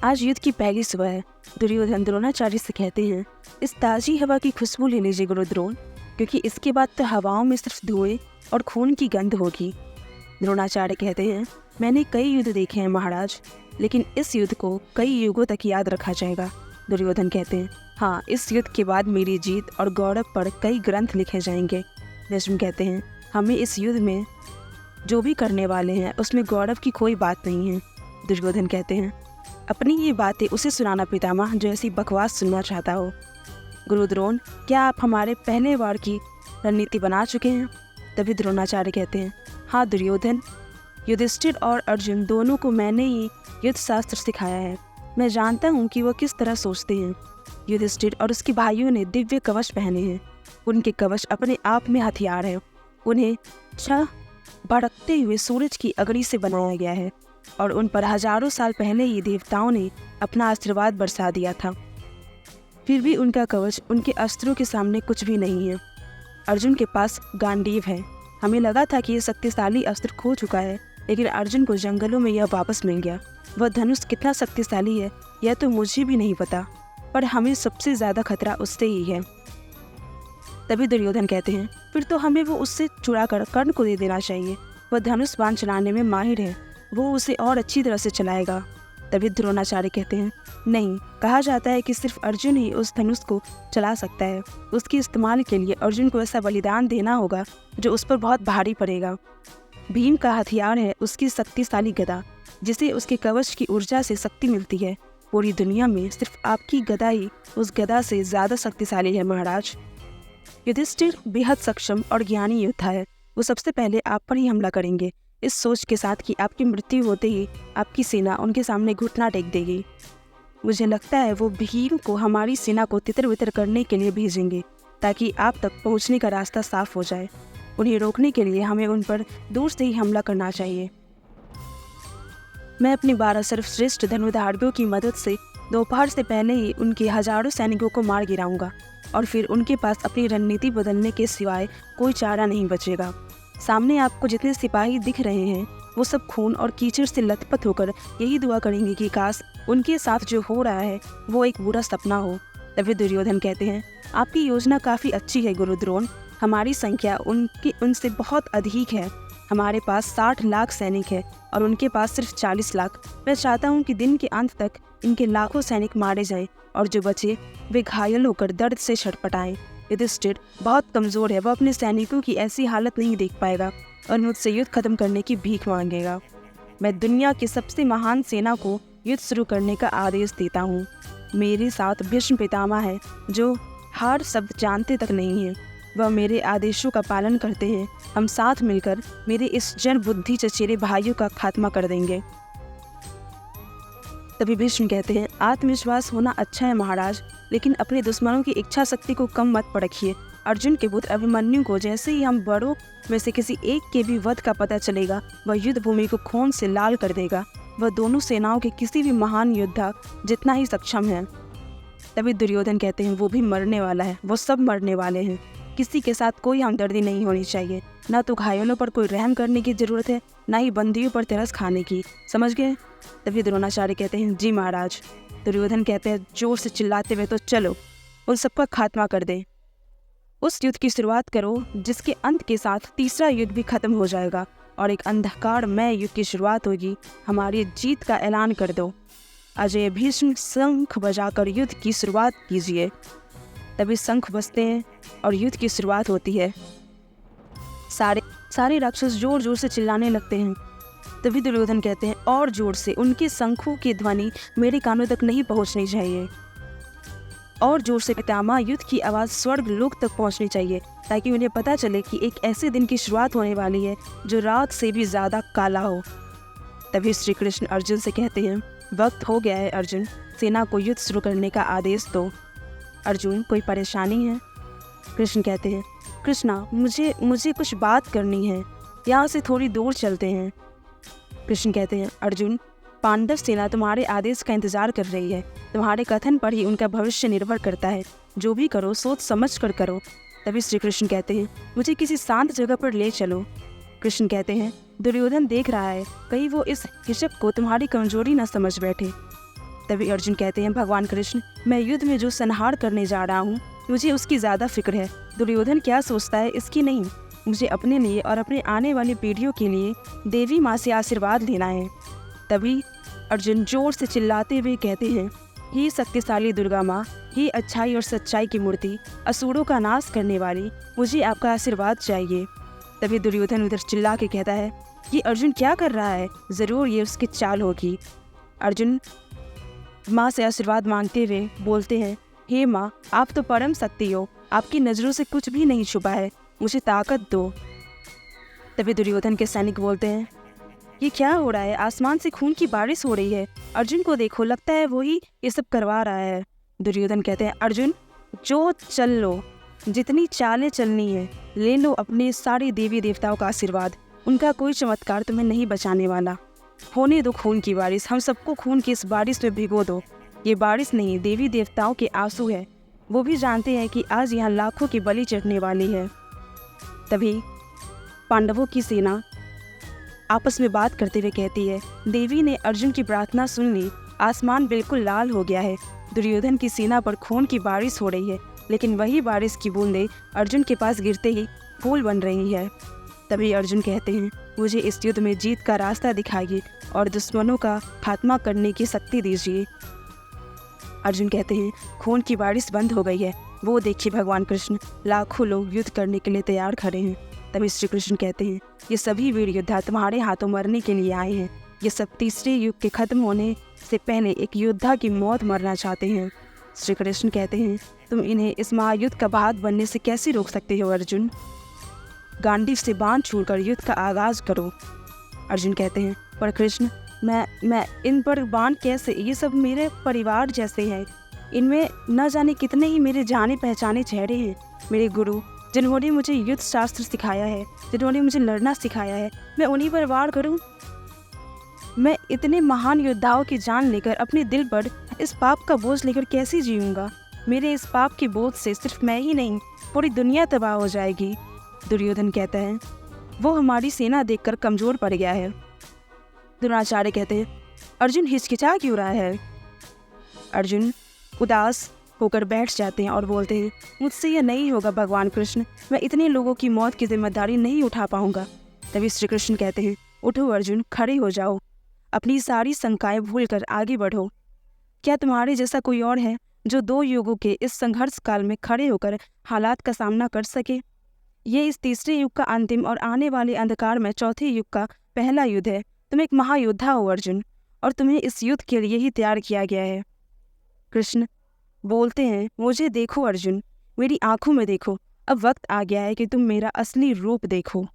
आज युद्ध की पहली सुबह है। दुर्योधन द्रोणाचार्य से कहते हैं, इस ताज़ी हवा की खुशबू ले लीजिए गुरु द्रोण, क्योंकि इसके बाद तो हवाओं में सिर्फ धुएं और खून की गंध होगी। द्रोणाचार्य कहते हैं, मैंने कई युद्ध देखे हैं महाराज, लेकिन इस युद्ध को कई युगों तक याद रखा जाएगा। दुर्योधन कहते हैं, हाँ, इस युद्ध के बाद मेरी जीत और गौरव पर कई ग्रंथ लिखे जाएंगे। भीष्म कहते हैं, हमें इस युद्ध में जो भी करने वाले हैं उसमें गौरव की कोई बात नहीं है। दुर्योधन कहते हैं, अपनी ये बातें उसे सुनाना पितामह जो ऐसी बकवास सुनना चाहता हो। गुरु द्रोण, क्या आप हमारे पहले वार की रणनीति बना चुके हैं? तभी द्रोणाचार्य कहते हैं, हाँ दुर्योधन, युधिष्ठिर और अर्जुन दोनों को मैंने ही युद्ध शास्त्र सिखाया है। मैं जानता हूँ कि वह किस तरह सोचते हैं। युधिष्ठिर और उसके भाइयों ने दिव्य कवच पहने हैं। उनके कवच अपने आप में हथियार है। उन्हें 6 भड़कते हुए सूरज की अग्नि से बनाया गया है और उन पर हजारों साल पहले ही देवताओं ने अपना आशीर्वाद बरसा दिया था। फिर भी उनका कवच उनके अस्त्रों के सामने कुछ भी नहीं है। अर्जुन के पास गांडीव है। हमें लगा था कि यह शक्तिशाली अस्त्र खो चुका है, लेकिन अर्जुन को जंगलों में यह वापस मिल गया। वह धनुष कितना शक्तिशाली है यह तो मुझे भी नहीं पता, पर हमें सबसे ज्यादा खतरा उससे ही है। तभी दुर्योधन कहते हैं, फिर तो हमें वो उससे चुरा कर कर्ण को दे देना चाहिए। वह धनुष बाण चलाने में माहिर है, वो उसे और अच्छी तरह से चलाएगा। तभी द्रोणाचार्य कहते हैं, नहीं, कहा जाता है कि सिर्फ अर्जुन ही उस धनुष को चला सकता है। उसके इस्तेमाल के लिए अर्जुन को ऐसा बलिदान देना होगा जो उस पर बहुत भारी पड़ेगा। भीम का हथियार है उसकी शक्तिशाली गदा, जिसे उसके कवच की ऊर्जा से शक्ति मिलती है। पूरी दुनिया में सिर्फ आपकी गदा ही उस गदा से ज्यादा शक्तिशाली है महाराज। युधिष्ठिर बेहद सक्षम और ज्ञानी योद्धा है। वो सबसे पहले आप पर ही हमला करेंगे, इस सोच के साथ कि आपकी मृत्यु होते ही आपकी सेना उनके सामने घुटना टेक देगी। मुझे लगता है वो भीम को हमारी सेना को तितर बितर करने के लिए भेजेंगे, ताकि आप तक पहुंचने का रास्ता साफ हो जाए। उन्हें रोकने के लिए हमें उन पर दूर से ही हमला करना चाहिए। मैं अपने 12 सर्वश्रेष्ठ धनुर्धारियों की मदद से दोपहर से पहले ही उनके हजारों सैनिकों को मार गिराऊंगा और फिर उनके पास अपनी रणनीति बदलने के सिवाय कोई चारा नहीं बचेगा। सामने आपको जितने सिपाही दिख रहे हैं वो सब खून और कीचड़ से लथपथ होकर यही दुआ करेंगे कि काश उनके साथ जो हो रहा है वो एक बुरा सपना हो। तभी दुर्योधन कहते हैं, आपकी योजना काफ़ी अच्छी है गुरु द्रोण। हमारी संख्या उनसे बहुत अधिक है। हमारे पास 60 लाख सैनिक है और उनके पास सिर्फ 40 लाख। मैं चाहता हूँ कि दिन के अंत तक इनके लाखों सैनिक मारे जाएं और जो बचे वे घायल होकर दर्द से छटपटाएं। युधिष्ठिर बहुत कमज़ोर है, वह अपने सैनिकों की ऐसी हालत नहीं देख पाएगा और मुझसे युद्ध खत्म करने की भीख मांगेगा। मैं दुनिया की सबसे महान सेना को युद्ध शुरू करने का आदेश देता हूँ। मेरे साथ भीष्म पितामह है जो हार शब्द जानते तक नहीं है। वह मेरे आदेशों का पालन करते हैं। हम साथ मिलकर मेरे इस जड़ बुद्धि चचेरे भाइयों का खात्मा कर देंगे। तभी भीष्म कहते हैं, आत्मविश्वास होना अच्छा है महाराज, लेकिन अपने दुश्मनों की इच्छा शक्ति को कम मत परखिए। अर्जुन के पुत्र अभिमन्यु को जैसे ही हम बड़ों में से किसी एक के भी वध का पता चलेगा, वह युद्ध भूमि को खून से लाल कर देगा। वह दोनों सेनाओं के किसी भी महान योद्धा जितना ही सक्षम है। तभी दुर्योधन कहते हैं, वो भी मरने वाला है, वो सब मरने वाले हैं। किसी के साथ कोई हमदर्दी नहीं होनी चाहिए। ना तो घायलों पर कोई रहम करने की जरूरत है, ना ही बंदियों पर तरस खाने की। समझ गए? तभी द्रोणाचार्य कहते हैं, जी महाराज। दुर्योधन कहते हैं जोर से चिल्लाते हुए, तो चलो उन सबका खात्मा कर दे। उस युद्ध की शुरुआत करो जिसके अंत के साथ तीसरा युद्ध भी खत्म हो जाएगा और एक अंधकारमय युद्ध की शुरुआत होगी। हमारी जीत का ऐलान कर दो। अजय भीष्म, शंख बजाकर युद्ध की शुरुआत कीजिए। तभी शंख बजते हैं और युद्ध की शुरुआत होती है। सारे राक्षस जोर जोर से चिल्लाने लगते हैं। तभी दुर्योधन कहते हैं, और जोर से, उनके शंखों की ध्वनि मेरे कानों तक नहीं पहुंचनी चाहिए। और जोर से पितामह, युद्ध की आवाज़ स्वर्ग लोक तक पहुंचनी चाहिए, ताकि उन्हें पता चले कि एक ऐसे दिन की शुरुआत होने वाली है जो रात से भी ज़्यादा काला हो। तभी श्री कृष्ण अर्जुन से कहते हैं, वक्त हो गया है अर्जुन, सेना को युद्ध शुरू करने का आदेश दो। अर्जुन, कोई परेशानी है? कृष्ण कहते हैं, कृष्णा, मुझे कुछ बात करनी है, यहाँ से थोड़ी दूर चलते हैं। कृष्ण कहते हैं, अर्जुन, पांडव सेना तुम्हारे आदेश का इंतजार कर रही है। तुम्हारे कथन पर ही उनका भविष्य निर्भर करता है। जो भी करो सोच समझ कर करो। तभी श्री कृष्ण कहते हैं, मुझे किसी शांत जगह पर ले चलो। कृष्ण कहते हैं, दुर्योधन देख रहा है, कहीं वो इस हिचक को तुम्हारी कमजोरी न समझ बैठे। तभी अर्जुन कहते हैं, भगवान कृष्ण, मैं युद्ध में जो संहार करने जा रहा हूँ मुझे उसकी ज़्यादा फिक्र है। दुर्योधन क्या सोचता है इसकी नहीं। मुझे अपने लिए और अपने आने वाली पीढ़ियों के लिए देवी माँ से आशीर्वाद लेना है। तभी अर्जुन जोर से चिल्लाते हुए कहते हैं, हे शक्तिशाली दुर्गा माँ, हे अच्छाई और सच्चाई की मूर्ति, असुरों का नाश करने वाली, मुझे आपका आशीर्वाद चाहिए। तभी दुर्योधन उधर चिल्ला के कहता है, ये अर्जुन क्या कर रहा है, ज़रूर ये उसकी चाल होगी। अर्जुन माँ से आशीर्वाद मांगते हुए बोलते हैं, हे माँ, आप तो परम शक्ति हो, आपकी नज़रों से कुछ भी नहीं छुपा है, मुझे ताकत दो। तभी दुर्योधन के सैनिक बोलते हैं, ये क्या हो रहा है, आसमान से खून की बारिश हो रही है, अर्जुन को देखो, लगता है वही ये सब करवा रहा है। दुर्योधन कहते हैं, अर्जुन जो चल लो, जितनी चालें चलनी है ले लो, अपने सारे देवी देवताओं का आशीर्वाद, उनका कोई चमत्कार तुम्हें नहीं बचाने वाला। होने दो खून की बारिश, हम सबको खून की इस बारिश में भिगो दो। ये बारिश नहीं, देवी देवताओं के आंसू है, वो भी जानते हैं कि आज यहाँ लाखों की बलि चढ़ने वाली है। तभी पांडवों की सेना आपस में बात करते हुए कहती है, देवी ने अर्जुन की प्रार्थना सुन ली, आसमान बिल्कुल लाल हो गया है, दुर्योधन की सेना पर खून की बारिश हो रही है, लेकिन वही बारिश की बूंदें अर्जुन के पास गिरते ही फूल बन रही है। तभी अर्जुन कहते हैं, मुझे इस युद्ध में जीत का रास्ता दिखाइए और दुश्मनों का खात्मा करने की शक्ति दीजिए। अर्जुन कहते हैं, खून की बारिश बंद हो गई है, वो देखिए भगवान कृष्ण, लाखों लोग युद्ध करने के लिए तैयार खड़े हैं। तभी श्री कृष्ण कहते हैं, ये सभी वीर योद्धा तुम्हारे हाथों मरने के लिए आए हैं, ये सब तीसरे युग के खत्म होने से पहले एक योद्धा की मौत मरना चाहते हैं। श्री कृष्ण कहते हैं, तुम इन्हें इस महायुद्ध का भाग बनने से कैसे रोक सकते हो अर्जुन, गांडीव से बाण छूकर युद्ध का आगाज करो। अर्जुन कहते हैं, पर कृष्ण, मैं इन पर बाण कैसे, ये सब मेरे परिवार जैसे हैं, इनमें न जाने कितने ही मेरे जाने पहचाने चेहरे हैं, मेरे गुरु जिन्होंने मुझे युद्ध शास्त्र सिखाया है, जिन्होंने मुझे लड़ना सिखाया है, मैं उन्हीं पर वार करूं? मैं इतने महान योद्धाओं की जान लेकर अपने दिल पर इस पाप का बोझ लेकर कैसे जीऊंगा? मेरे इस पाप के बोझ से सिर्फ मैं ही नहीं, पूरी दुनिया तबाह हो जाएगी। दुर्योधन कहता है, वो हमारी सेना देखकर कमजोर पड़ गया है। द्रोणाचार्य कहते हैं, अर्जुन हिचकिचा क्यों रहा है? अर्जुन उदास होकर बैठ जाते हैं और बोलते हैं, मुझसे यह नहीं होगा भगवान कृष्ण, मैं इतने लोगों की मौत की जिम्मेदारी नहीं उठा पाऊंगा। तभी श्री कृष्ण कहते हैं, उठो अर्जुन, खड़े हो जाओ, अपनी सारी शंकाएं भूलकर आगे बढ़ो। क्या तुम्हारे जैसा कोई और है जो 2 युगों के इस संघर्ष काल में खड़े होकर हालात का सामना कर सके? ये इस तीसरे युग का अंतिम और आने वाले अंधकार में चौथे युग का पहला युद्ध है। तुम एक महायोद्धा हो अर्जुन, और तुम्हें इस युद्ध के लिए ही तैयार किया गया है। कृष्ण बोलते हैं, मुझे देखो अर्जुन, मेरी आंखों में देखो, अब वक्त आ गया है कि तुम मेरा असली रूप देखो।